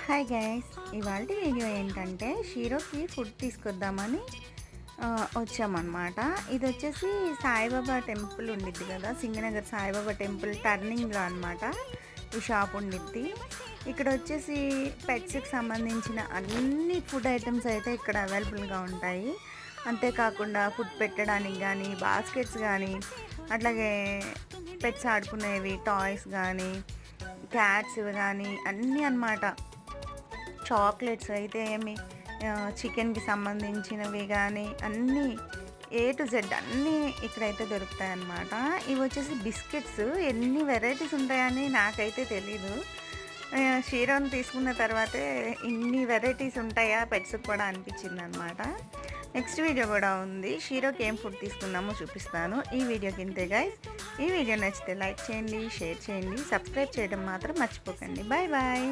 Hi guys, ఇవాళ video ఏంటంటే షీరోకి food తీసుకొద్దామని వచ్చామన్నమాట. ఇది వచ్చేసి సాయిబాబా టెంపుల్ ఉండిద్ది కదా, సింగనగర్ సాయిబాబా టెంపుల్ టర్నింగ్లో అనమాట ఈ షాప్ ఉండిద్ది. ఇక్కడ వచ్చేసి పెట్స్కి సంబంధించిన అన్ని ఫుడ్ ఐటమ్స్ అయితే ఇక్కడ అవైలబుల్గా ఉంటాయి. అంతేకాకుండా ఫుడ్ పెట్టడానికి కానీ, బాస్కెట్స్ కానీ, అట్లాగే పెట్స్ ఆడుకునేవి టాయ్స్ కానీ, క్యాట్స్ కానీ అన్నీ అన్నమాట. చాక్లెట్స్ అయితే ఏమి, చికెన్కి సంబంధించినవి కానీ అన్నీ ఏ టు జెడ్ అన్నీ ఇక్కడైతే దొరుకుతాయి అన్నమాట. ఇవి వచ్చేసి బిస్కెట్స్, ఎన్ని వెరైటీస్ ఉంటాయని నాకైతే తెలీదు. షీరోని తీసుకున్న తర్వాతే ఇన్ని వెరైటీస్ ఉంటాయా పెట్స్కి కూడా అనిపించింది అనమాట. నెక్స్ట్ వీడియో కూడా ఉంది, షీరోకి ఏం ఫుడ్ తీసుకున్నామో చూపిస్తాను ఈ వీడియోకి. ఇంతే గైస్, ఈ వీడియో నచ్చితే లైక్ చేయండి, షేర్ చేయండి, సబ్స్క్రైబ్ చేయడం మాత్రం మర్చిపోకండి. Bye bye.